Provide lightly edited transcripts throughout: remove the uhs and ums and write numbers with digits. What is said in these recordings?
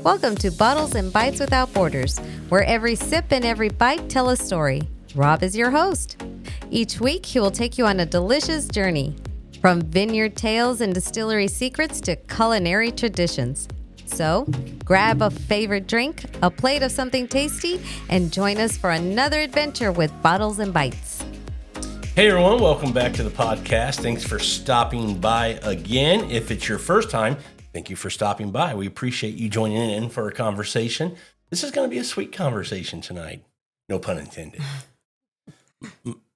Welcome to Bottles and Bites Without Borders, where every sip and every bite tell a story. Rob is your host. Each week, he will take you on a delicious journey, from vineyard tales and distillery secrets to culinary traditions. So, grab a favorite drink, a plate of something tasty, and join us for another adventure with Bottles and Bites. Hey everyone, welcome back to the podcast. Thanks for stopping by again. If it's your first time, thank you for stopping by. We appreciate you joining in for a conversation. This is going to be a sweet conversation tonight. No pun intended.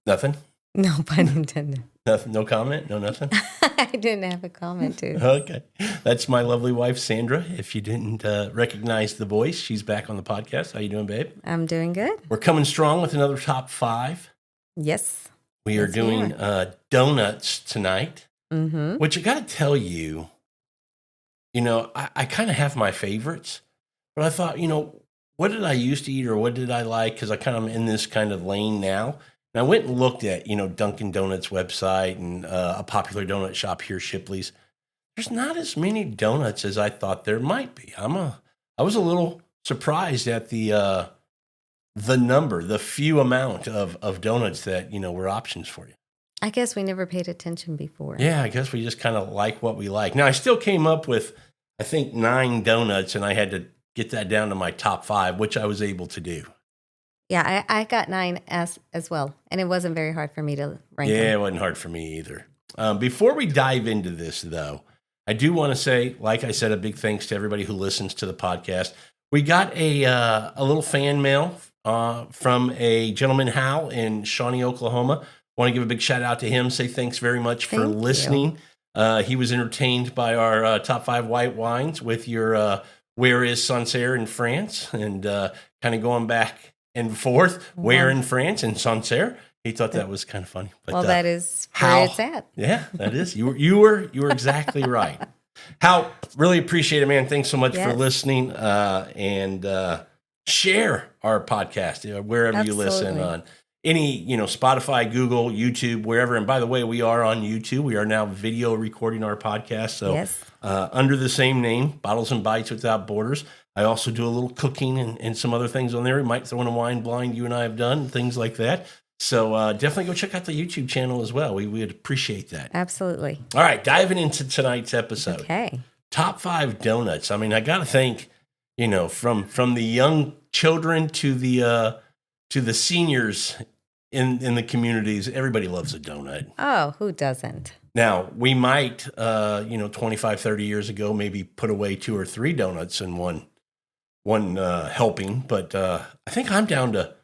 Nothing? No pun intended. Nothing? No comment? No nothing? I didn't have a comment too. Okay. That's my lovely wife, Sandra. If you didn't recognize the voice, she's back on the podcast. How you doing, babe? I'm doing good. We're coming strong with another top five. Yes. We are doing donuts tonight, Mm-hmm. which I got to tell you, I kind of have my favorites, but I thought, what did I used to eat or what did I like? Because I kind of am in this kind of lane now. And I went and looked at, Dunkin' Donuts website and a popular donut shop here, Shipley's. There's not as many donuts as I thought there might be. I was a little surprised at the number, the few amount of donuts that, were options for you. I guess we never paid attention before. Yeah, I guess we just kind of like what we like. Now, I still came up with, I think, 9 donuts, and I had to get that down to my top 5, which I was able to do. Yeah, I got 9 as well, and it wasn't very hard for me to rank them. Yeah, it wasn't hard for me either. Before we dive into this, though, I do want to say, like I said, a big thanks to everybody who listens to the podcast. We got a little fan mail from a gentleman, Hal, in Shawnee, Oklahoma. Want to give a big shout out to him. Say thanks very much for listening. He was entertained by our top 5 white wines with your Where is Sancerre in France, and kind of going back and forth. Where in France and Sancerre. He thought that was kind of funny. But, well, that is where it's at. Yeah, that is. You were exactly right. Hal, really appreciate it, man. Thanks so much for listening, and share our podcast wherever you listen on. Any, Spotify, Google, YouTube, wherever. And by the way, we are on YouTube. We are now video recording our podcast. So under the same name, Bottles and Bites Without Borders. I also do a little cooking and some other things on there. We might throw in a wine blind you and I have done, things like that. So definitely go check out the YouTube channel as well. We would appreciate that. Absolutely. All right, diving into tonight's episode. Okay. Top 5 donuts. I mean, I got to think, from the young children to the seniors in the communities, everybody loves a donut. Oh, who doesn't? Now, we might, 25, 30 years ago, maybe put away 2 or 3 donuts in one helping. But I think I'm down to,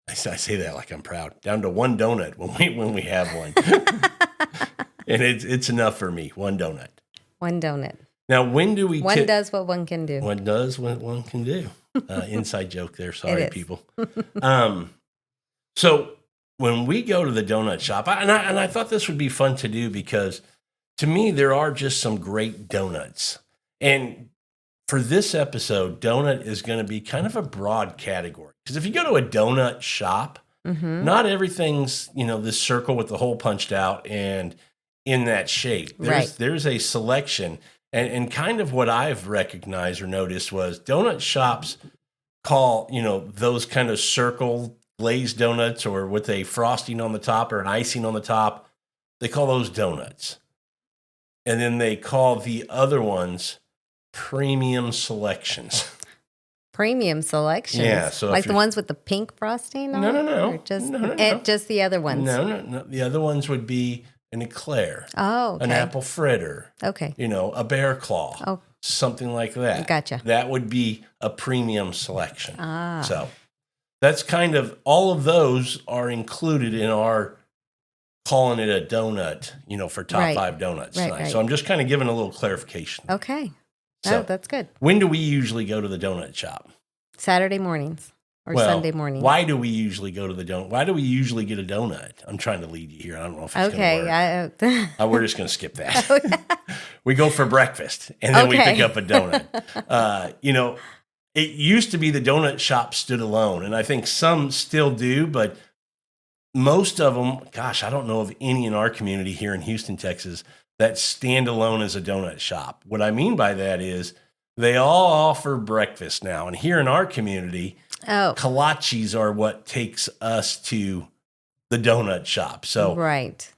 I say that like I'm proud, down to 1 donut when we have one. And it's enough for me, 1 donut. 1 donut. Now, when do we... One does what one can do. One does what one can do. Inside joke there. Sorry, people. So when we go to the donut shop, and I thought this would be fun to do because to me, there are just some great donuts. And for this episode, donut is going to be kind of a broad category. Because if you go to a donut shop, not everything's, this circle with the hole punched out and in that shape. There's a selection. And kind of what I've recognized or noticed was donut shops call, those kind of circle glazed donuts or with a frosting on the top or an icing on the top, they call those donuts. And then they call the other ones premium selections. Premium selections? Yeah. So like the ones with the pink frosting on No. Or just, No. just the other ones? No. The other ones would be an eclair. Oh, okay. An apple fritter. Okay. A bear claw. Oh. Something like that. Gotcha. That would be a premium selection. Ah. So that's kind of, all of those are included in our calling it a donut, for top 5 donuts tonight. Right. So I'm just kind of giving a little clarification. Okay. So that's good. When do we usually go to the donut shop? Saturday mornings or Sunday mornings. Why do we usually go to the donut? Why do we usually get a donut? I'm trying to lead you here. I don't know if it's going to work. We're just going to skip that. We go for breakfast, and then we pick up a donut. It used to be the donut shop stood alone, and I think some still do, but most of them, gosh, I don't know of any in our community here in Houston, Texas, that stand alone as a donut shop. What I mean by that is They all offer breakfast now. And here in our community, kolaches are what takes us to the donut shop. So right.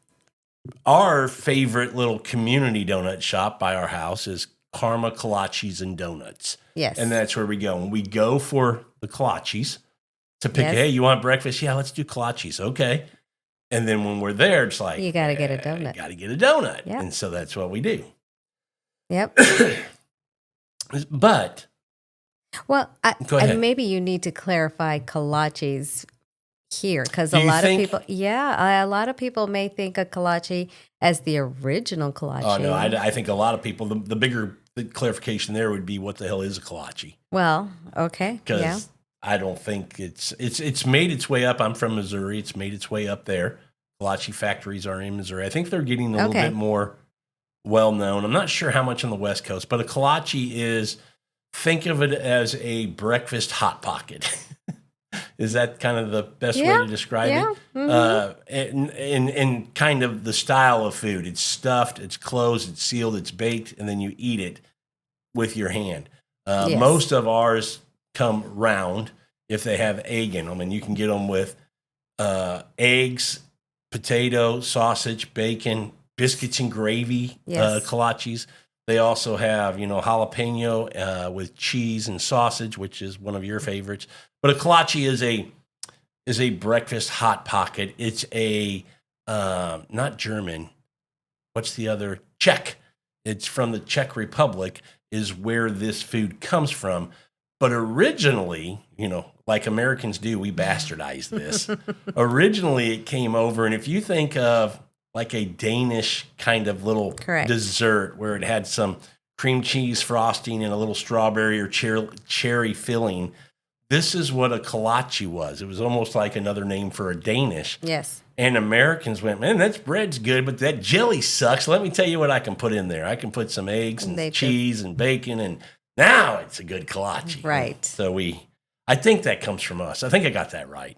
Our favorite little community donut shop by our house is Karma Kolaches and Donuts. Yes. And that's where we go. And we go for the kolaches to pick, Yes. hey, you want breakfast? Yeah, let's do kolaches. Okay. And then when we're there, it's like, you got to get a donut. Got to get a donut. Yep. And so that's what we do. Yep. But. Well, go ahead. Maybe you need to clarify kolaches here, because a lot of people may think of kolache as the original kolache. Oh, no, I think a lot of people, the bigger clarification there would be, what the hell is a kolache? Well, okay. Because I don't think it's made its way up. I'm from Missouri. It's made its way up there. Kolache factories are in Missouri. I think they're getting a little bit more well-known. I'm not sure how much on the West Coast, but a kolache is, think of it as a breakfast Hot Pocket. Is that kind of the best way to describe it? Mm-hmm. And kind of the style of food. It's stuffed, it's closed, it's sealed, it's baked, and then you eat it with your hand. Most of ours come round if they have egg in them, and you can get them with eggs, potato, sausage, bacon, biscuits and gravy, kolaches. They also have, jalapeno with cheese and sausage, which is one of your favorites. But a kolache is a breakfast Hot Pocket. It's a not German. What's the other? Czech. It's from the Czech Republic is where this food comes from. But originally, like Americans do, we bastardized this. Originally, it came over, and if you think of like a Danish kind of little dessert where it had some cream cheese frosting and a little strawberry or cherry filling, this is what a kolache was. It was almost like another name for a Danish. Yes. And Americans went, man, that bread's good, but that jelly sucks. Let me tell you what I can put in there. I can put some eggs and cheese and bacon, and now it's a good kolache. Right. So I think that comes from us. I think I got that right.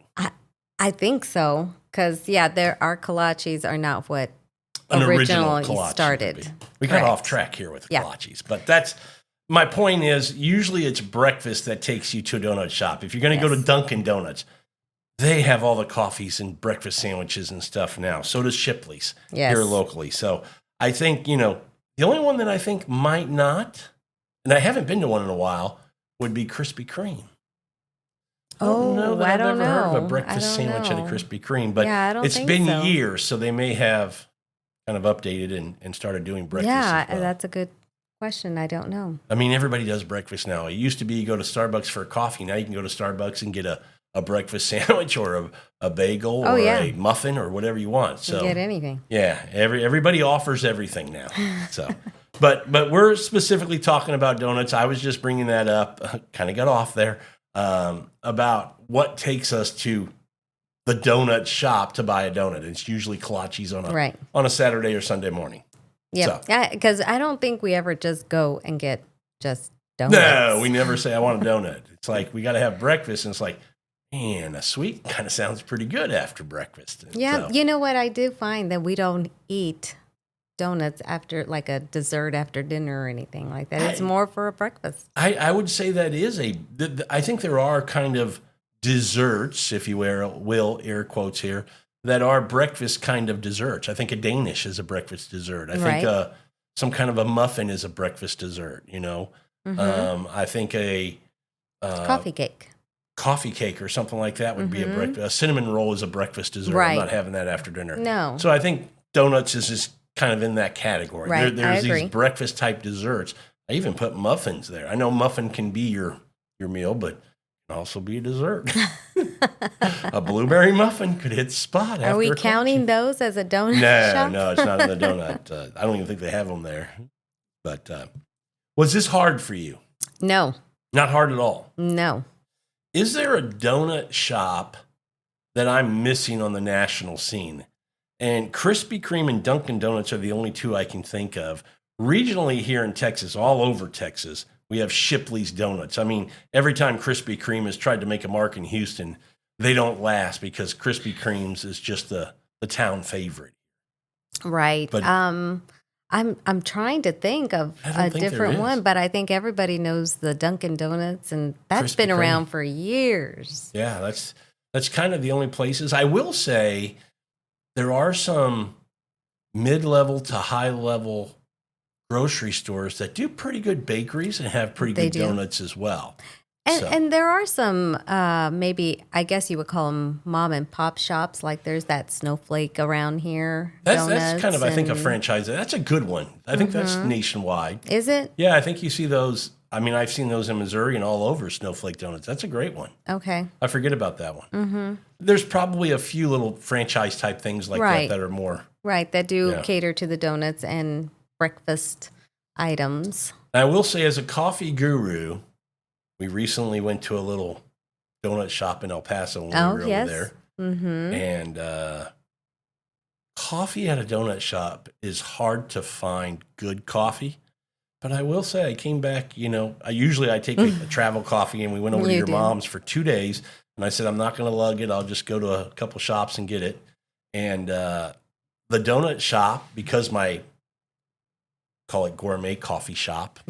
I think so, because our kolaches are not what an original originally started. We got off track here with the kolaches, but that's my point. Is usually it's breakfast that takes you to a donut shop. If you're going to go to Dunkin' Donuts, they have all the coffees and breakfast sandwiches and stuff now. So does Shipley's here locally. So I think the only one that I think might not, and I haven't been to one in a while, would be Krispy Kreme. I don't know that I've ever heard of a breakfast sandwich at a Krispy Kreme, but it's been years, so they may have kind of updated and started doing breakfast. Yeah, that's a good question. I don't know. I mean, everybody does breakfast now. It used to be you go to Starbucks for a coffee. Now you can go to Starbucks and get a breakfast sandwich or a bagel or a muffin or whatever you want. So you get anything. Yeah, everybody offers everything now. So, but we're specifically talking about donuts. I was just bringing that up. Kind of got off there. About what takes us to the donut shop to buy a donut. It's usually kolaches on a Saturday or Sunday morning. Yeah, because I don't think we ever just go and get just donuts. No, we never say, I want a donut. It's like, we got to have breakfast, and it's like, man, a sweet kind of sounds pretty good after breakfast. Yeah, you know what? I do find that we don't eat donuts after like a dessert after dinner or anything like that. It's more for a breakfast. I would say that is I think there are kind of desserts, if you will, air quotes here, that are breakfast kind of desserts. I think a Danish is a breakfast dessert. I think some kind of a muffin is a breakfast dessert, Mm-hmm. I think a coffee cake or something like that would be a breakfast. A cinnamon roll is a breakfast dessert. Right. I'm not having that after dinner. No. So I think donuts is just kind of in that category. Right. There's these breakfast type desserts. I even put muffins there. I know muffin can be your meal, but it can also be a dessert. A blueberry muffin could hit the spot. Are we counting those as a donut shop? No, it's not in the donut. I don't even think they have them there. But was this hard for you? No. Not hard at all? No. Is there a donut shop that I'm missing on the national scene? And Krispy Kreme and Dunkin' Donuts are the only two I can think of. Regionally here in Texas, all over Texas, we have Shipley's Donuts. I mean, every time Krispy Kreme has tried to make a mark in Houston, they don't last because Krispy Kreme's is just the town favorite. Right. But, I'm trying to think of a different one, but I think everybody knows the Dunkin' Donuts, and that's been around for years. Yeah, that's kind of the only places. I will say there are some mid-level to high-level grocery stores that do pretty good bakeries and have pretty good donuts as well. And there are some, maybe, I guess you would call them mom and pop shops. Like there's that Snowflake around here. That's kind of, I think, a franchise. That's a good one. I think that's nationwide. Is it? Yeah, I think you see those. I mean, I've seen those in Missouri and all over Snowflake Donuts. That's a great one. Okay. I forget about that one. There's probably a few little franchise type things like that are more. Right, that do cater to the donuts and breakfast items. I will say, as a coffee guru, we recently went to a little donut shop in El Paso when we were over there. And coffee at a donut shop is hard to find good coffee. But I will say, I came back, I take a travel coffee, and we went over to your mom's for 2 days. And I said, I'm not going to lug it. I'll just go to a couple shops and get it. And the donut shop, because call it gourmet coffee shop,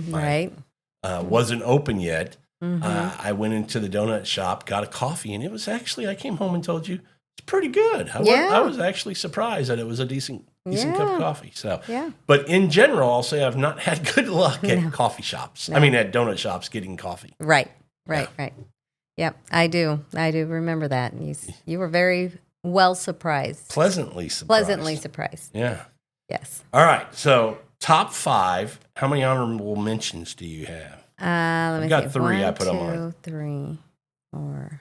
wasn't open yet. I went into the donut shop, got a coffee, and it was actually, I came home and told you, it's pretty good. I was actually surprised that it was a decent cup of coffee. So, but in general, I'll say I've not had good luck at coffee shops. No. I mean, at donut shops getting coffee. Right. Yep, I do remember that. You were very well surprised. Pleasantly surprised. Yeah. Yes. All right. So, top 5. How many honorable mentions do you have? Let me see. I've got 3. 1, I put 2, on mine. 3, 4,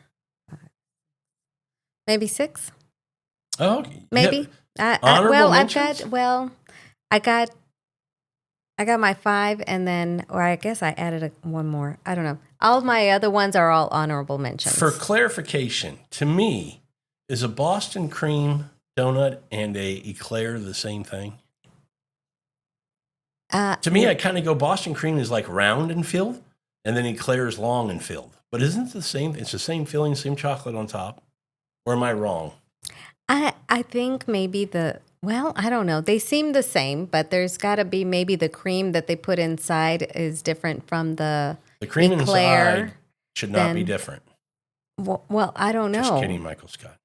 5. Maybe 6. Oh, okay. Maybe. Honorable mentions? I got my 5, and then, or I guess I added one more. I don't know. All of my other ones are all honorable mentions. For clarification, to me, is a Boston cream donut and a eclair the same thing? To me, I kind of go Boston cream is like round and filled, and then eclair is long and filled. But isn't it the same? It's the same filling, same chocolate on top. Or am I wrong? I think maybe I don't know. They seem the same, but there's got to be maybe the cream that they put inside is different from the cream eclair inside should not be different. Well, I don't know. Just kidding, Michael Scott.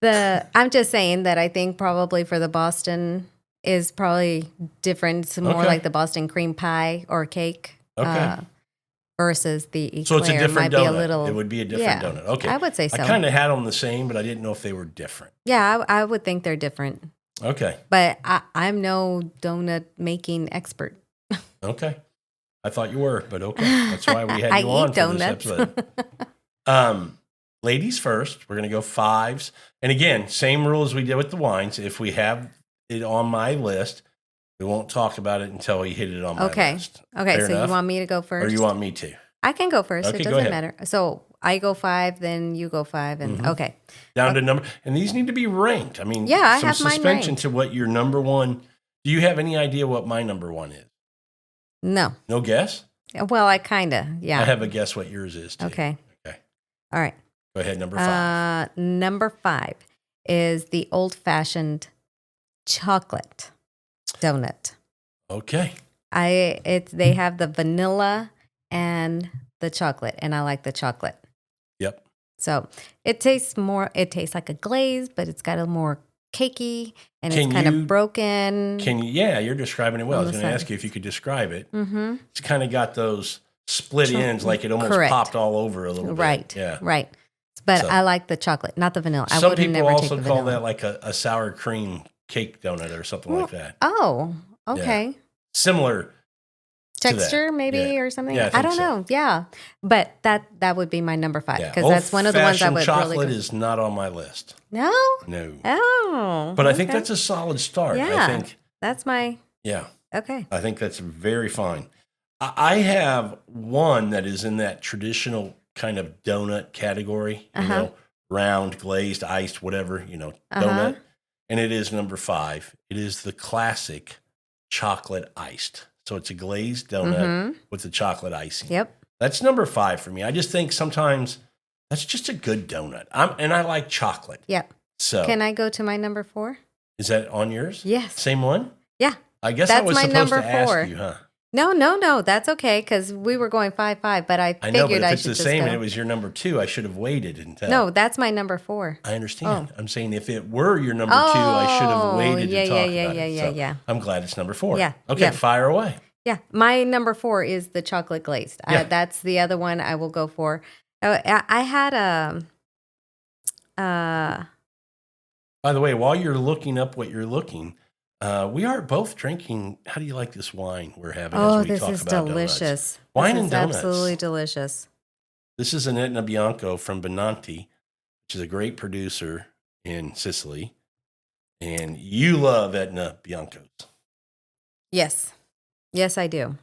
I'm just saying that I think probably for the Boston is probably different. It's more like the Boston cream pie or cake. Okay. Versus the eclair. So it's a different donut. It would be a different donut. Okay. I would say so. I kind of had them the same, but I didn't know if they were different. Yeah, I would think they're different. Okay. But I'm no donut making expert. Okay. I thought you were, but okay. That's why we had you on for this episode. Ladies first. We're going to go 5s. And again, same rule as we did with the wines. If we have it on my list, we won't talk about it until we hit it on my list. Okay, Fair so enough? You want me to go first? Or you want me to? I can go first. Okay, it doesn't matter. So I go 5, then you go 5, and okay. Down to number. And these need to be ranked. I mean, I some have mine suspension ranked. to what your number one. Do you have any idea what my number 1 is? No. No guess? Well, I kind of, I have a guess what yours is, too. Okay. All right. Go ahead, number 5. Number 5 is the old-fashioned chocolate donut. Okay. They have the vanilla and the chocolate, and I like the chocolate. Yep. So it tastes like a glaze, but it's got a more cakey, and it's kind of broken. You're describing it well. I was going to ask you if you could describe it. Mm-hmm. It's kind of got those split ends, like it almost popped all over a little bit. Right. Yeah. Right. But I like the chocolate, not the vanilla. Some people also call that like a sour cream cake donut or something like that. Oh, okay. Yeah. Similar texture maybe or something. Yeah, I don't know. Yeah. But that would be my number 5 because Yeah. that's one of the ones I would chocolate really is not on my list. No? No. Oh. But I think that's a solid start. Yeah. I think that's my Okay. I think that's very fine. I have one that is in that traditional kind of donut category, round, glazed, iced, whatever, donut. And it is number 5. It is the classic chocolate iced. So it's a glazed donut with the chocolate icing. Yep. That's number 5 for me. I just think sometimes that's just a good donut. And I like chocolate. Yep. So can I go to my number 4? Is that on yours? Yes. Same one? Yeah. I guess I That's was my supposed number to ask 4. you, huh? No. That's okay because we were going 5-5, but I I know, but figured if I it's should the just same go. and it was your number 2, I should have waited until. No, that's my number 4. I understand. Oh. I'm saying if it were your number 2, I should have waited yeah, to talk yeah, about yeah, it. yeah, So yeah. I'm glad it's number 4. Yeah, Okay, yeah. fire away. Yeah, my number 4 is the chocolate glazed. Yeah. That's the other one I will go for. I had By the way, while you're looking up what you're looking, we are both drinking. How do you like this wine we're having as we this talk is about delicious. donuts? Wine This and is donuts. absolutely delicious. This is an Etna Bianco from Benanti, which is a great producer in Sicily. And you love Etna Biancos. Yes, I do.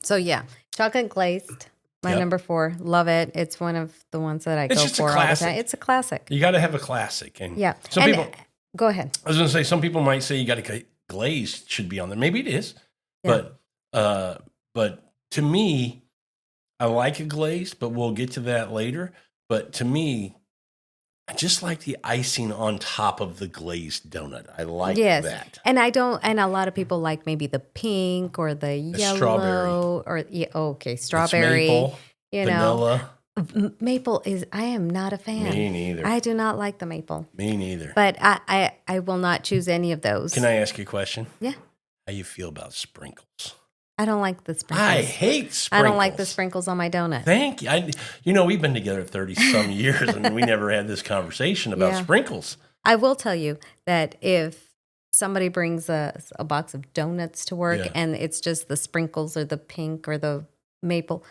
So yeah, chocolate glazed. My Yep. number 4, love it. It's one of the ones that I It's go just a for all the classic. time. It's a classic. You got to have a classic. And Yeah. some And people, go ahead. I was going to say, some people might say you got to glazed should be on there. Maybe it is. Yeah. But to me, I like a glazed, but we'll get to that later. But to me, I just like the icing on top of the glazed donut. I like that. And I don't. And a lot of people like maybe the pink or the yellow strawberry. or It's strawberry. maple, you know, vanilla. maple is. I am not a fan. Me neither. I do not like the maple. Me neither. But I will not choose any of those. Can I ask you a question? Yeah. How you feel about sprinkles? I don't like the sprinkles. I hate sprinkles. I don't like the sprinkles on my donut. Thank you. We've been together 30-some years, and we never had this conversation about sprinkles. I will tell you that if somebody brings a box of donuts to work and it's just the sprinkles or the pink or the maple,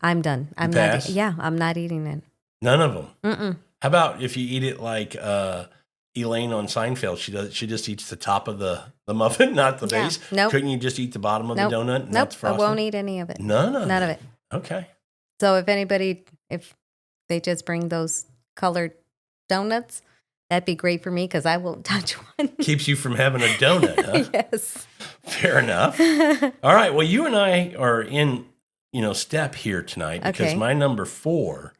I'm done. I'm pass? I'm not eating it. None of them. Mm-mm. How about if you eat it like Elaine on Seinfeld? She just eats the top of the muffin, not the base. Nope. Couldn't you just eat the bottom of the donut? Nope. The I frosting? won't eat any of it. None of it. Okay. So if they just bring those colored donuts, that'd be great for me because I won't touch one. Keeps you from having a donut, huh? Yes. Fair enough. All right. Well, you and I are in, step here tonight because my number 4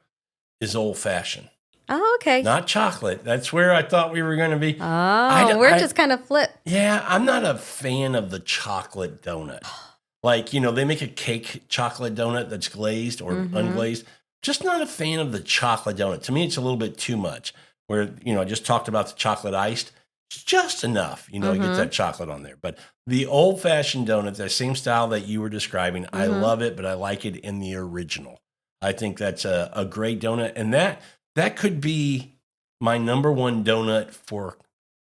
is old fashioned. Oh, okay. Not chocolate. That's where I thought we were going to be. Oh, we're just kind of flip. Yeah, I'm not a fan of the chocolate donut. Like, they make a cake chocolate donut that's glazed or unglazed. Just not a fan of the chocolate donut. To me, it's a little bit too much. Where, I just talked about the chocolate iced. It's just enough, to get that chocolate on there. But the old-fashioned donut, that same style that you were describing, I love it, but I like it in the original. I think that's a great donut. And that could be my number 1 donut for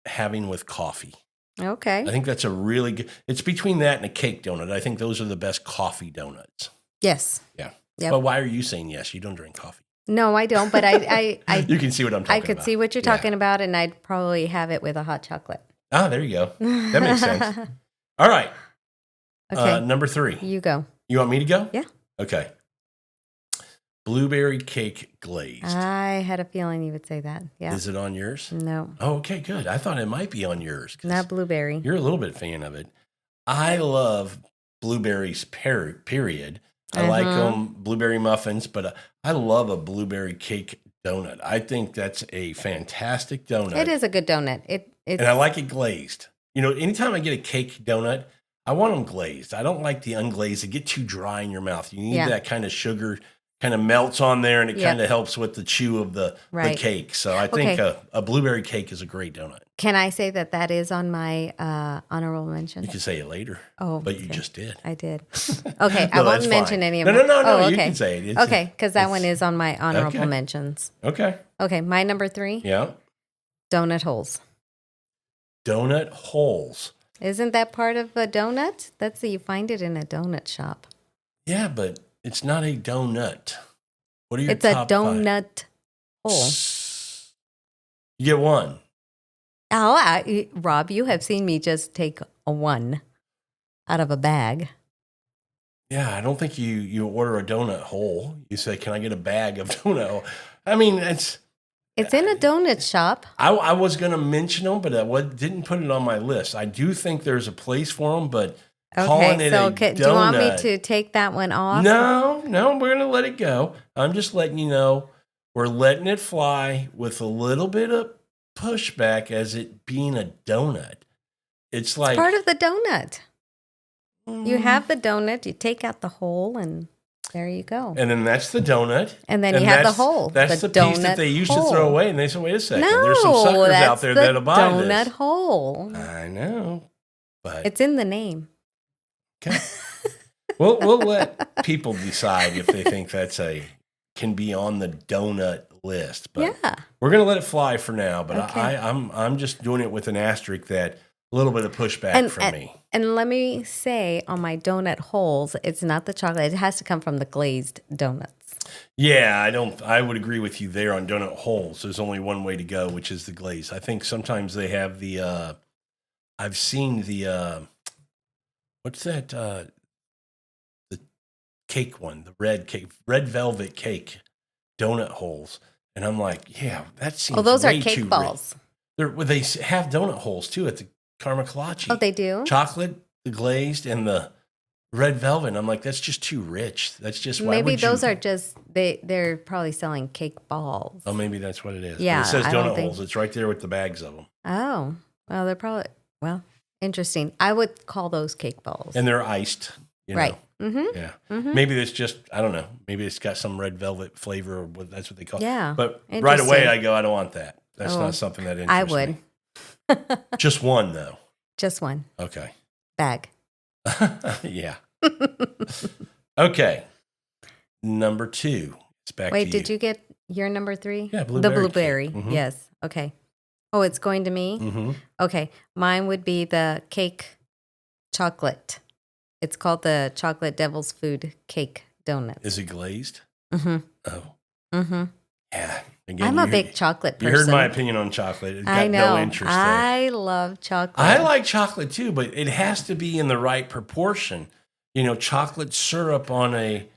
having with coffee. Okay. I think that's a really good. It's between that and a cake donut. I think those are the best coffee donuts. Yes. Yeah. Yep. But why are you saying yes? You don't drink coffee. No, I don't. But I you can see what I'm talking about. I could see what you're talking about, and I'd probably have it with a hot chocolate. Ah, there you go. That makes sense. All right. Okay. Number 3. You go. You want me to go? Yeah. Okay. Blueberry cake glazed. I had a feeling you would say that. Yeah. Is it on yours? No. Oh, okay, good. I thought it might be on yours. Not blueberry. You're a little bit fan of it. I love blueberries, period. I like them, blueberry muffins, but I love a blueberry cake donut. I think that's a fantastic donut. It is a good donut. And I like it glazed. Anytime I get a cake donut, I want them glazed. I don't like the unglazed. They get too dry in your mouth. You need that kind of sugar kind of melts on there, and it kind of helps with the chew of the cake. So I think a blueberry cake is a great donut. Can I say that is on my honorable mention? You can say it later. Oh, but you just did. I did. Okay, No, I won't that's mention fine. any of No, them. no, okay. you can say it. Okay, because that one is on my honorable mentions. Okay. Okay, my number 3. Yeah. Donut holes. Donut holes. Isn't that part of a donut? You find it in a donut shop. Yeah, but it's not a donut. What are your It's a top donut hole. You get 1. Oh, Rob, you have seen me just take a 1 out of a bag. Yeah, I don't think you order a donut hole. You say, "Can I get a bag of donut hole?" I mean, it's in a donut shop. I was going to mention them, but I didn't put it on my list. I do think there's a place for them, but calling it a donut. Do you want me to take that one off? No, we're going to let it go. I'm just letting you know we're letting it fly with a little bit of pushback as it being a donut. It's like part of the donut. You have the donut, you take out the hole, and there you go. And then that's the donut. And then you have the hole. That's the piece that they used to throw away. And they said, wait a second. No, there's some suckers out there that'll buy this. Donut hole. I know. But it's in the name. Okay. We'll let people decide if they think can be on the donut list. But we're going to let it fly for now. But okay. I'm just doing it with an asterisk that a little bit of pushback from me. And let me say, on my donut holes, it's not the chocolate. It has to come from the glazed donuts. Yeah, I would agree with you there on donut holes. There's only one way to go, which is the glaze. I think sometimes they have the, I've seen the, what's that, the cake one, the red velvet cake donut holes. And I'm like, yeah, that seems way too those are cake balls. They have donut holes too at the Karma Kolache. Oh, they do? Chocolate, the glazed, and the red velvet. And I'm like, that's just too rich. That's just maybe those are just they're probably selling cake balls. Oh, maybe that's what it is. Yeah, but it says donut holes. It's right there with the bags of them. Oh, well, they're probably interesting. I would call those cake balls. And they're iced, right? Mm-hmm. Yeah. Mm-hmm. Maybe it's just I don't know. Maybe it's got some red velvet flavor, or that's what they call it. Yeah. But right away, I go, I don't want that. That's not something that interests me. I would. Just one, though. Just one. Okay. Bag. Yeah. Okay. Number 2. It's back to you. Wait, did you get your number 3? Yeah, blueberry. The blueberry. Mm-hmm. Yes. Okay. Oh, it's going to me? Mm-hmm. Okay. Mine would be the cake chocolate. It's called the Chocolate Devil's Food Cake Donut. Is it glazed? Mm-hmm. Oh. Mm-hmm. Yeah. Again, I'm a big chocolate person. You heard my opinion on chocolate. It's got I know. no interest there. I love chocolate. I like chocolate too, but it has to be in the right proportion. Chocolate syrup on a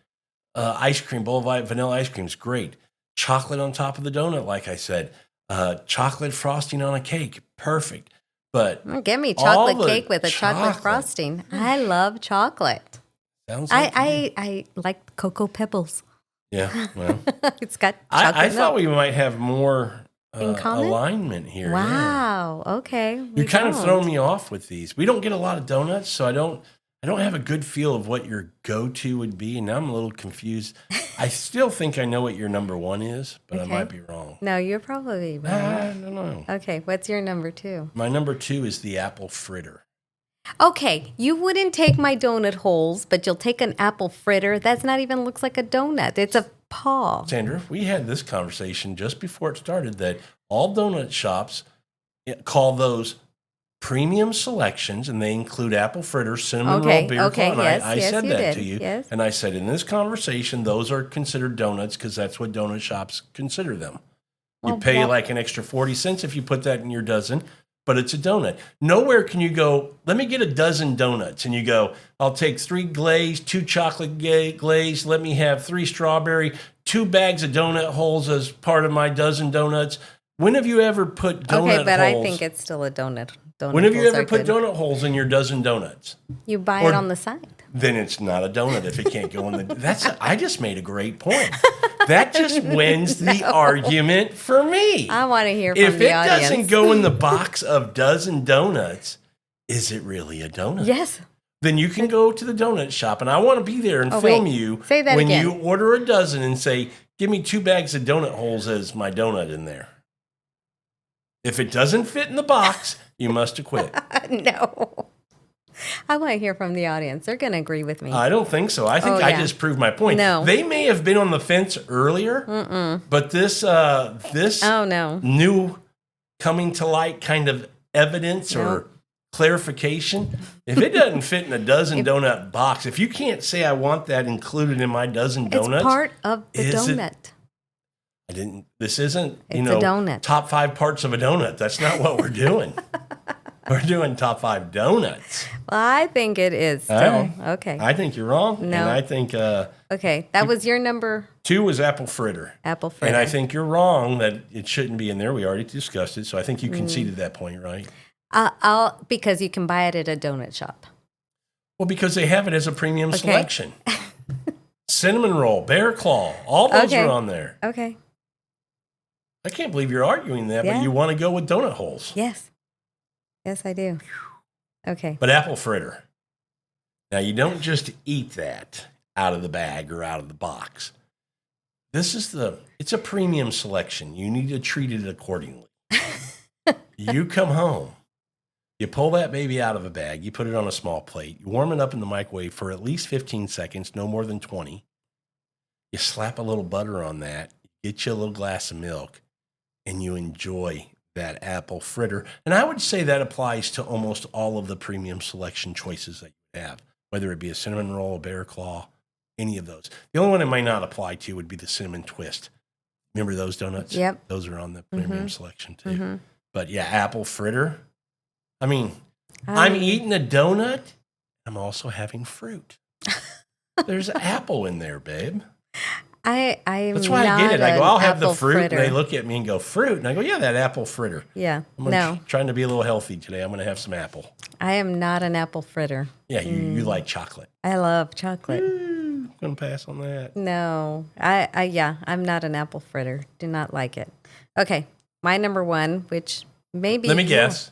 ice cream, bowl of vanilla ice cream is great. Chocolate on top of the donut, like I said. Chocolate frosting on a cake, perfect. But give me chocolate cake with a chocolate frosting. I love chocolate. Sounds like I like Cocoa Pebbles. Yeah, well, it's got chocolate I thought we might have more alignment here. Wow. Yeah. Okay. You're kind of throwing me off with these. We don't get a lot of donuts, so I don't have a good feel of what your go-to would be, and now I'm a little confused. I still think I know what your number 1 is, but I might be wrong. No, you're probably right. I don't know. Okay, what's your number 2? My number 2 is the apple fritter. Okay, you wouldn't take my donut holes, but you'll take an apple fritter. That's not even looks like a donut. It's a paw. Sandra, we had this conversation just before it started that all donut shops call those premium selections, and they include apple fritters, cinnamon roll, beer claw. And I said that to you. Yes. And I said, in this conversation, those are considered donuts because that's what donut shops consider them. You pay like an extra 40 cents if you put that in your dozen. But it's a donut. Nowhere can you go, let me get a dozen donuts. And you go, I'll take 3 glazed, 2 chocolate glazed. Let me have 3 strawberry, 2 bags of donut holes as part of my dozen donuts. When have you ever put donut holes? Okay, but I think it's still a donut. When have you ever put donut holes in your dozen donuts? You buy it on the side. Then it's not a donut if it can't go in the... I just made a great point. That just wins the argument for me. I want to hear from the audience. If it doesn't go in the box of dozen donuts, is it really a donut? Yes. Then you can go to the donut shop, and I want to be there and film you when you order a dozen and say, give me 2 bags of donut holes as my donut in there. If it doesn't fit in the box, you must have quit. No. I want to hear from the audience. They're going to agree with me. I don't think so. I think I just proved my point. No. They may have been on the fence earlier, but this new coming to light kind of evidence or clarification, if it doesn't fit in a dozen donut box, if you can't say I want that included in my dozen donuts. It's part of the donut. This isn't, a donut. Top 5 parts of a donut. That's not what we're doing. We're doing top 5 donuts. Well, I think it is still. Okay. I think you're wrong. No. And I think... okay, that was your number... 2 was apple fritter. Apple fritter. And I think you're wrong that it shouldn't be in there. We already discussed it, so I think you conceded that point, right? Because you can buy it at a donut shop. Well, because they have it as a premium selection. Cinnamon roll, bear claw, all those are on there. Okay. I can't believe you're arguing that, but you want to go with donut holes. Yes. Yes, I do. Okay. But apple fritter. Now, you don't just eat that out of the bag or out of the box. It's a premium selection. You need to treat it accordingly. You come home, you pull that baby out of a bag, you put it on a small plate, you warm it up in the microwave for at least 15 seconds, no more than 20. You slap a little butter on that, get you a little glass of milk, and you enjoy that apple fritter. And I would say that applies to almost all of the premium selection choices that you have, whether it be a cinnamon roll, a bear claw, any of those. The only one it might not apply to would be the cinnamon twist. Remember those donuts? Yep. Those are on the premium selection too. But yeah, apple fritter. I mean, I'm eating a donut. I'm also having fruit. There's apple in there, babe. That's why I get it. I go, I'll have the fruit. Fritter. And they look at me and go, fruit. And I go, yeah, that apple fritter. Yeah. I'm trying to be a little healthy today. I'm going to have some apple. I am not an apple fritter. Yeah, you like chocolate. I love chocolate. I'm going to pass on that. No. I'm not an apple fritter. Do not like it. Okay. My number one, which maybe. Let me guess.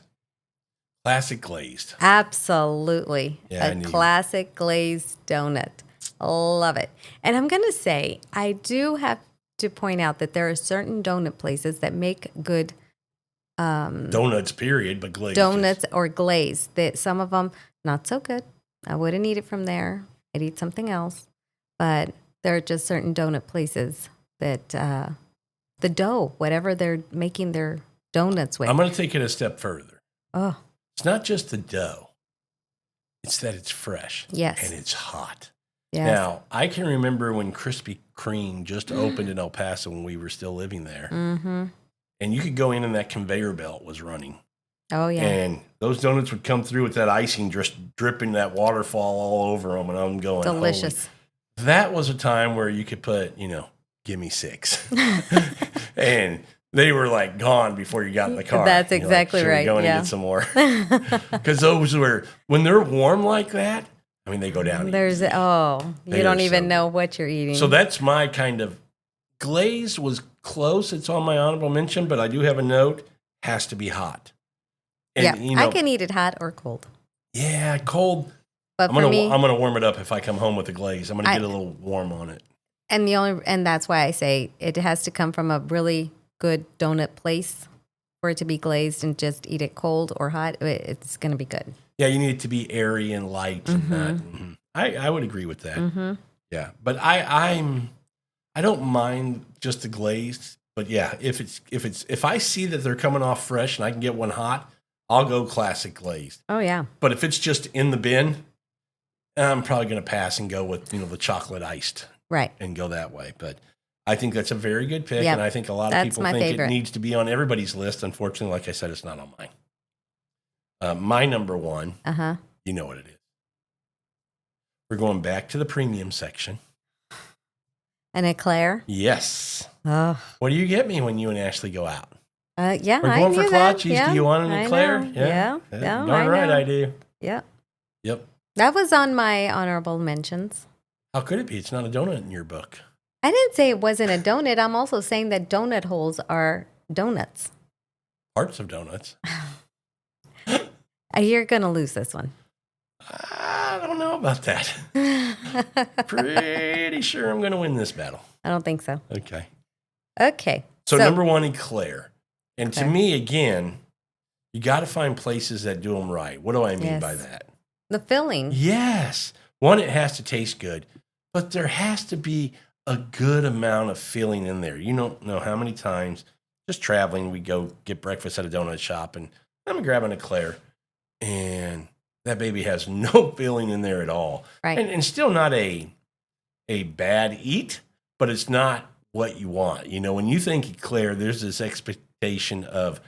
Classic glazed. Absolutely. Yeah, a classic glazed donut. Love it. And I'm going to say, I do have to point out that there are certain donut places that make good donuts, period, but glazed. Donuts or glazed. That some of them, not so good. I wouldn't eat it from there. I'd eat something else. But there are just certain donut places that the dough, whatever they're making their donuts with. I'm going to take it a step further. Oh. It's not just the dough. It's that it's fresh. Yes. And it's hot. Yes. Now, I can remember when Krispy Kreme just opened in El Paso when we were still living there. Mm-hmm. And you could go in and that conveyor belt was running. Oh, yeah. And those donuts would come through with that icing just dripping that waterfall all over them. And I'm going, delicious. That was a time where you could put, give me 6. And they were like gone before you got in the car. That's exactly right. Go and get some more. Because those were, when they're warm like that, I mean, they go down. You don't even know what you're eating. So that's my kind of glazed was close. It's on my honorable mention, but I do have a note. Has to be hot. And, I can eat it hot or cold. Yeah, cold. But I'm gonna warm it up if I come home with the glaze. I'm gonna get a little warm on it. And that's why I say it has to come from a really good donut place for it to be glazed, and just eat it cold or hot. It's gonna be good. Yeah, you need it to be airy and light. Mm-hmm. And not, I would agree with that. Mm-hmm. Yeah, but I don't mind just the glazed. But yeah, if I see that they're coming off fresh and I can get one hot, I'll go classic glazed. Oh yeah. But if it's just in the bin, I'm probably going to pass and go with the chocolate iced. Right. And go that way. But I think that's a very good pick, yep. and I think a lot of people think favorite. It needs to be on everybody's list. Unfortunately, like I said, it's not on mine. My number one, you know what it is. We're going back to the premium section. An eclair? Yes. Oh. What do you get me when you and Ashley go out? Yeah, we're going for clutches. Yeah, do you want an eclair? Yeah. Darn right I do. Yeah. Yep. That was on my honorable mentions. How could it be? It's not a donut in your book. I didn't say it wasn't a donut. I'm also saying that donut holes are donuts. Parts of donuts. You're going to lose this one. I don't know about that. Pretty sure I'm going to win this battle. I don't think so. Okay. So number one, eclair. And to me, again, you got to find places that do them right. What do I mean by that? The filling. Yes. One, it has to taste good, but there has to be a good amount of filling in there. You don't know how many times just traveling, we go get breakfast at a donut shop and I'm grabbing an eclair and that baby has no filling in there at all. Right. And still not a bad eat, but it's not what you want. When you think eclair, there's this expectation of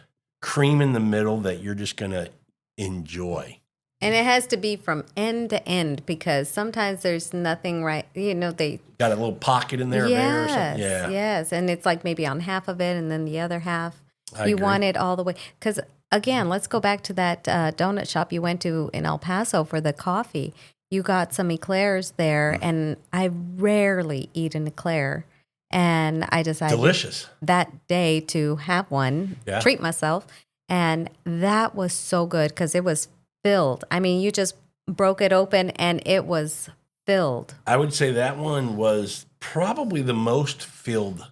cream in the middle that you're just going to enjoy. And it has to be from end to end because sometimes there's nothing right. They got a little pocket in there. There or something. Yeah. Yes. And it's like maybe on half of it and then the other half. I agree. Want it all the way. Because again, let's go back to that donut shop you went to in El Paso for the coffee. You got some eclairs there, and I rarely eat an eclair. And I decided delicious that day to have one, treat myself. And that was so good because it was filled. I mean, you just broke it open and it was filled. I would say that one was probably the most filled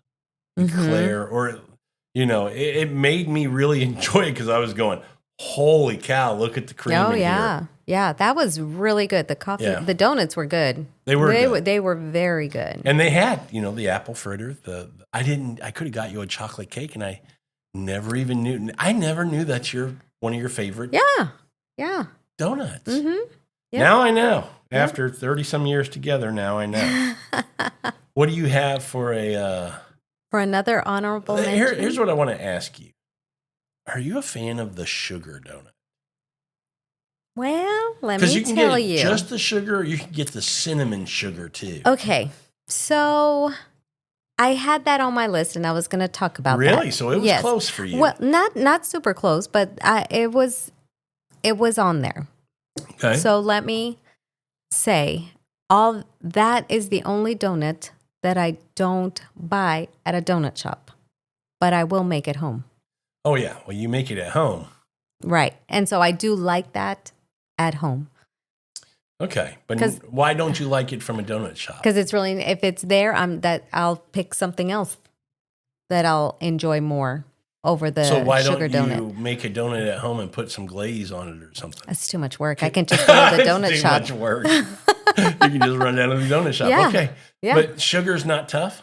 eclair, or it made me really enjoy it because I was going, holy cow, look at the cream in here. Yeah, that was really good. The coffee, the donuts were good. They were good. They were very good. And they had, the apple fritter. I could have got you a chocolate cake, and I never even knew. I never knew that's one of your favorite. Yeah. Donuts. Mm-hmm. Yep. Now I know. After 30 some years together, now I know. What do you have for another honorable mention? Here's what I want to ask you. Are you a fan of the sugar donut? Well, let me tell you. Because you can get just the sugar, or you can get the cinnamon sugar too. Okay, so I had that on my list, and I was going to talk about that. Really? So it was close for you. Well, not super close, but it was on there. Okay. So let me say, that is the only donut that I don't buy at a donut shop, but I will make at home. Oh yeah, well you make it at home. Right, and so I do like that at home. Okay, but why don't you like it from a donut shop? Because it's really, if it's there, I'll pick something else that I'll enjoy more over the sugar donut. So why don't you make a donut at home and put some glaze on it or something? That's too much work. I can just go to the donut shop. Too much work. You can just run down to the donut shop. Yeah. Okay, yeah. But sugar's not tough?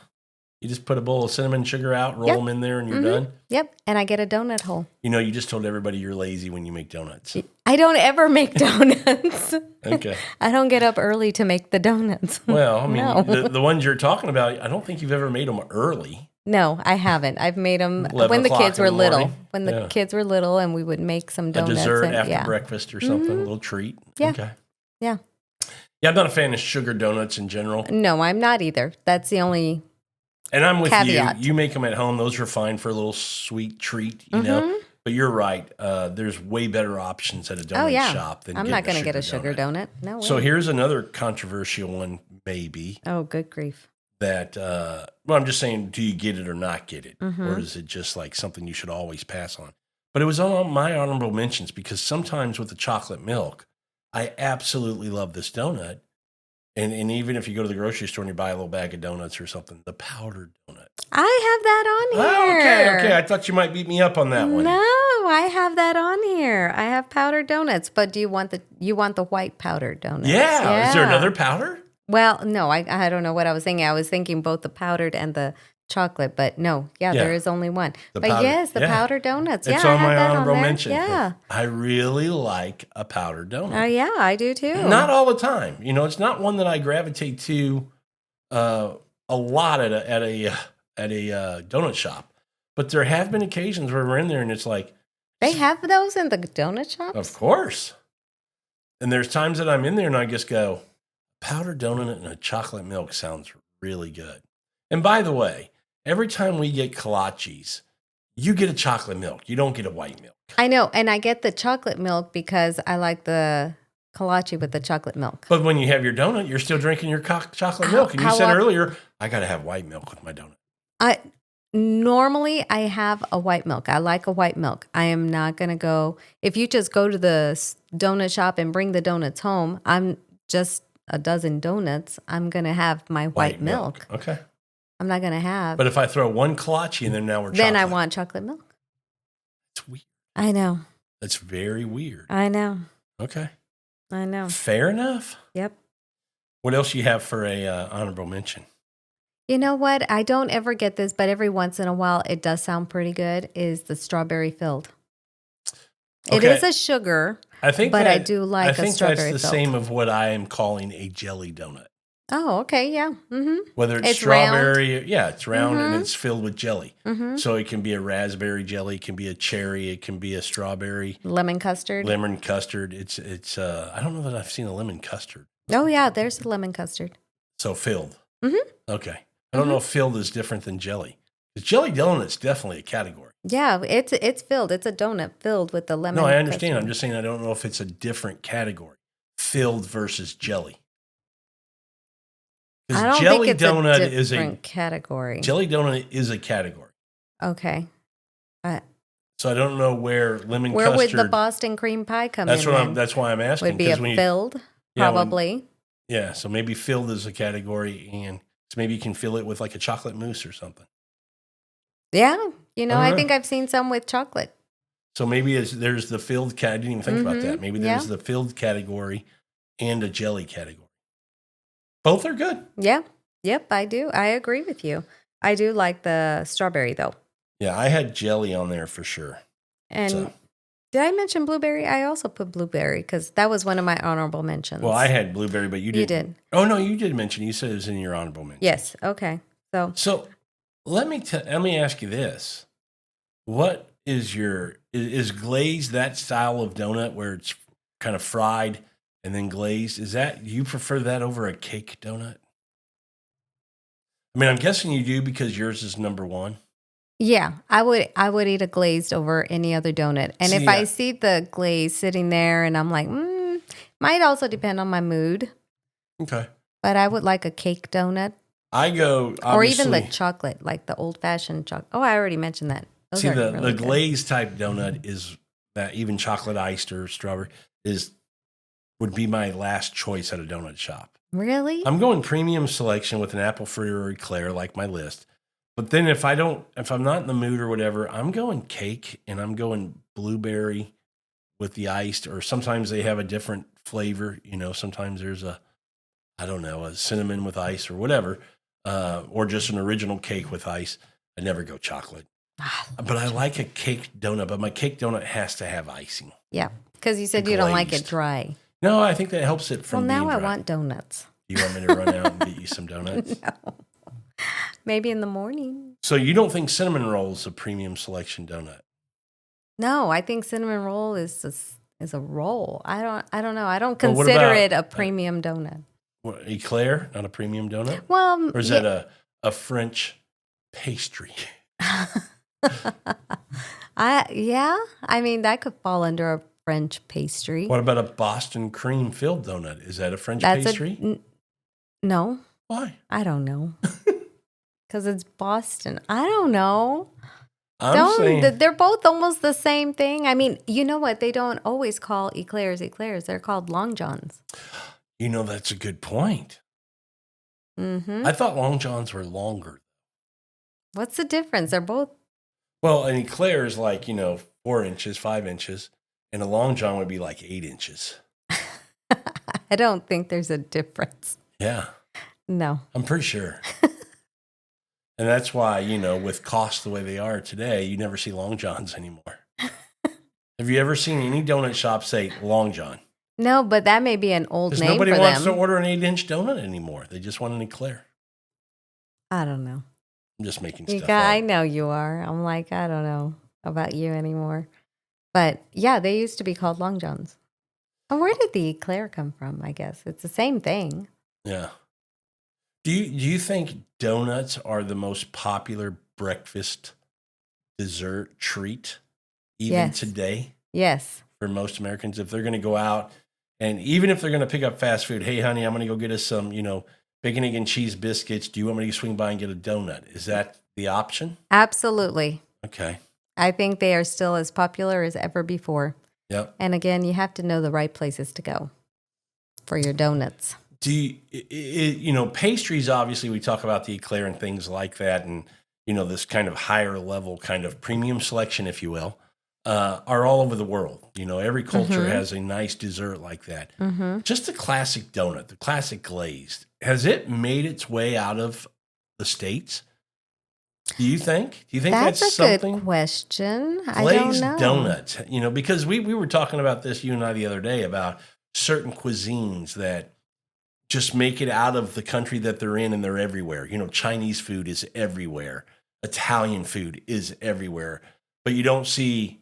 You just put a bowl of cinnamon sugar out, roll them in there, and you're done? Yep, and I get a donut hole. You just told everybody you're lazy when you make donuts. I don't ever make donuts. Okay. I don't get up early to make the donuts. Well, I mean, No. the ones you're talking about, I don't think you've ever made them early. No, I haven't. I've made them 11 when the o'clock kids in were the little. morning. When the kids were little, and we would make some A donuts. dessert and, after breakfast or something, a little treat. Yeah. Okay. Yeah. Yeah, I'm not a fan of sugar donuts in general. No, I'm not either. That's the only And I'm with caveat. you. You make them at home. Those are fine for a little sweet treat, you know. But you're right. There's way better options at a donut shop than I'm not going to get a sugar donut. No way. So here's another controversial one, maybe. Oh, good grief. That, I'm just saying, do you get it or not get it? Or is it just like something you should always pass on? But it was on my honorable mentions because sometimes with the chocolate milk, I absolutely love this donut. And even if you go to the grocery store and you buy a little bag of donuts or something, the powdered donut. I have that on here. Oh, okay. I thought you might beat me up on that one. No, I have that on here. I have powdered donuts, but do you want the white powdered donuts? Yeah. Is there another powder? Well, no, I don't know what I was thinking. I was thinking both the powdered and the chocolate, but no, there is only one. The but powdered, yes, the powdered donuts. It's I on have my that honorable on there. mention. Yeah. I really like a powdered donut. Oh, yeah, I do too. Not all the time. It's not one that I gravitate to a lot at a donut shop. But there have been occasions where we're in there and it's like, they have those in the donut shops? Of course. And there's times that I'm in there and I just go, powdered donut and a chocolate milk sounds really good. And by the way, every time we get kolaches, you get a chocolate milk. You don't get a white milk. I know. And I get the chocolate milk because I like the kolache with the chocolate milk. But when you have your donut, you're still drinking your chocolate milk. And you said earlier, I got to have white milk with my donut. Normally, I have a white milk. I like a white milk. I am not going to go. If you just go to the donut shop and bring the donuts home, I'm just a dozen donuts. I'm going to have my white milk. Okay. I'm not going to have. But if I throw one kolache in there, now we're chocolate. Then I want chocolate milk. It's weird. I know. That's very weird. I know. Okay. I know. Fair enough. Yep. What else you have for a honorable mention? You know what? I don't ever get this, but every once in a while, it does sound pretty good, is the strawberry filled. Okay. It is a sugar, I do like a strawberry filled. I think that's the same of what I am calling a jelly donut. Oh, okay, yeah. Mm-hmm. Whether it's strawberry, round. It's round and it's filled with jelly. Mm-hmm. So it can be a raspberry jelly, it can be a cherry, it can be a strawberry. Lemon custard. It's I don't know that I've seen a lemon custard. Oh, yeah, there's a lemon custard. So filled. Mm-hmm. Okay. I don't know if filled is different than jelly. The jelly donut's definitely a category. Yeah, it's filled. It's a donut filled with the lemon. No, I understand. custard. I'm just saying I don't know if it's a different category. Filled versus jelly. I don't jelly think it's donut a different category. Jelly donut is a category. Okay. So I don't know where lemon Where custard. would the Boston cream pie come That's in? what that's why I'm asking. Would be a filled, probably. Yeah, so maybe filled is a category, and so maybe you can fill it with like a chocolate mousse or something. Yeah, I know. think I've seen some with chocolate. So maybe there's the filled I didn't even think about that. Maybe there's the filled category and a jelly category. Both are good. Yeah. Yep, I do. I agree with you. I do like the strawberry, though. Yeah, I had jelly on there for sure. And did I mention blueberry? I also put blueberry because that was one of my honorable mentions. Well, I had blueberry, but you didn't. You did. Oh, no, you did mention. You said it was in your honorable mention. Yes. Okay. So let me ask you this. What is is glazed that style of donut where it's kind of fried and then glazed? You prefer that over a cake donut? I mean, I'm guessing you do because yours is number one. Yeah, I would eat a glazed over any other donut. And if I see the glaze sitting there and I'm like, might also depend on my mood. Okay. But I would like a cake donut. I go, or even the chocolate, like the old-fashioned chocolate. Oh, I already mentioned that. Those see, are the glazed type donut is that even chocolate iced or strawberry would be my last choice at a donut shop. Really? I'm going premium selection with an apple fruit or eclair, like my list. But then if I'm not in the mood or whatever, I'm going cake and I'm going blueberry with the iced, or sometimes they have a different flavor. Sometimes there's a cinnamon with ice or whatever, or just an original cake with ice. I never go chocolate. But I like a cake donut, but my cake donut has to have icing. Yeah, because you said you don't like it dry. No, I think that helps it from being dry. Well, now I want donuts. You want me to run out and get you some donuts? No. Maybe in the morning. So you don't think cinnamon roll is a premium selection donut? No, I think cinnamon roll is a roll. I don't know. I don't consider it a premium donut. What, eclair, not a premium donut? Well, or is that a French pastry? I mean that could fall under a French pastry. What about a Boston cream filled donut? Is that a French pastry? No. Why? I don't know. Because it's Boston. I don't know. They're both almost the same thing. I mean, you know what? They don't always call eclairs. They're called Long Johns. That's a good point. Mm-hmm. I thought Long Johns were longer. What's the difference? They're both. Well, an eclair is like, 4 inches, 5 inches, and a Long John would be like 8 inches. I don't think there's a difference. Yeah. No. I'm pretty sure. And that's why, with costs the way they are today, you never see Long Johns anymore. Have you ever seen any donut shop say Long John? No, but that may be an old name for them. Nobody wants to order an 8-inch donut anymore. They just want an eclair. I don't know. I'm just making stuff up. I know you are. I'm like, I don't know about you anymore. But yeah, they used to be called Long Johns. Oh, where did the eclair come from? I guess it's the same thing. Yeah. Do you think donuts are the most popular breakfast dessert treat even today? Yes. For most Americans, if they're going to go out and even if they're going to pick up fast food, hey, honey, I'm going to go get us some, bacon, egg, and cheese biscuits. Do you want me to swing by and get a donut? Is that the option? Absolutely. Okay. I think they are still as popular as ever before. Yep. And again, you have to know the right places to go for your donuts. Pastries, obviously, we talk about the eclair and things like that. And, this kind of higher level kind of premium selection, if you will, are all over the world. Every culture has a nice dessert like that. Mm-hmm. Just the classic donut, the classic glazed. Has it made its way out of the States? Do you think? Do you think that's something? Good question. Glazed I don't know. donuts, because we were talking about this, you and I, the other day about certain cuisines that just make it out of the country that they're in and they're everywhere. Chinese food is everywhere. Italian food is everywhere. But you don't see,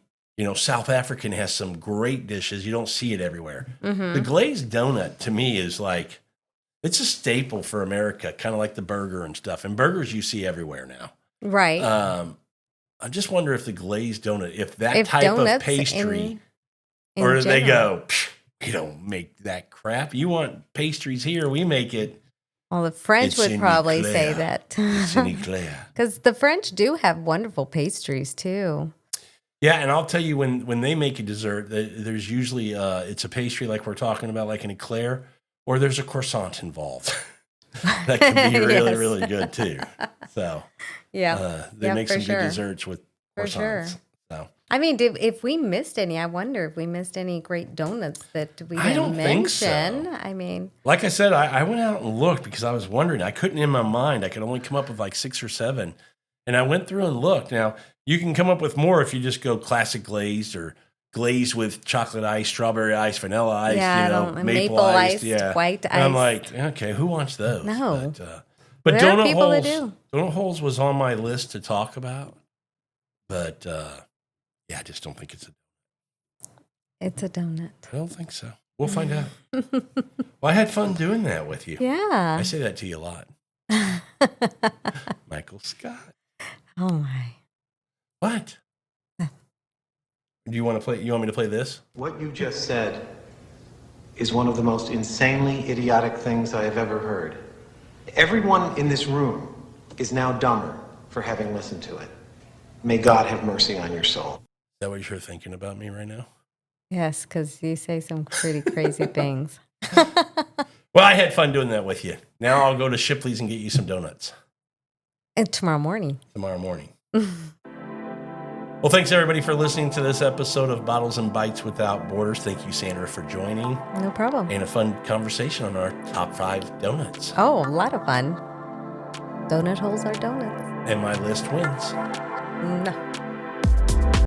South African has some great dishes. You don't see it everywhere. Mm-hmm. The glazed donut to me is like, it's a staple for America, kind of like the burger and stuff. And burgers you see everywhere now. Right. I just wonder if the glazed donut, if type of pastry, or they go, we don't make that crap. You want pastries here, we make it. Well, the French would probably say that. It's an eclair. Because the French do have wonderful pastries too. Yeah, and I'll tell you when they make a dessert, there's usually it's a pastry like we're talking about, like an eclair, or there's a croissant involved. That can be really, Yes. really good too. So Yeah. they Yeah, make for some sure. good desserts with For sure. croissants. So I mean, if we missed any, I wonder if we missed any great donuts that we I don't didn't think so. mention. I mean, Like I said, I went out and looked because I was wondering. I couldn't in my mind. I could only come up with like 6 or 7. And I went through and looked. Now, you can come up with more if you just go classic glazed or glazed with chocolate ice, strawberry ice, vanilla ice, yeah, I don't maple iced, yeah. white And I'm ice. like, okay, who wants those? No. But There are people that do. donut holes was on my list to talk about. But yeah, I just don't think It's a donut. I don't think so. We'll find out. Well, I had fun doing that with you. Yeah. I say that to you a lot. Michael Scott. Oh my. What? Do you want to play? You want me to play this? What you just said is one of the most insanely idiotic things I have ever heard. Everyone in this room is now dumber for having listened to it. May God have mercy on your soul. Is that what you're thinking about me right now? Yes, because you say some pretty crazy things. Well, I had fun doing that with you. Now I'll go to Shipley's and get you some donuts And tomorrow morning. tomorrow morning. Well, thanks everybody for listening to this episode of Bottles and Bites Without Borders. Thank you, Sandra, for joining. No problem. And a fun conversation on our top 5 donuts. Oh, a lot of fun. Donut holes are donuts. And my list wins. No.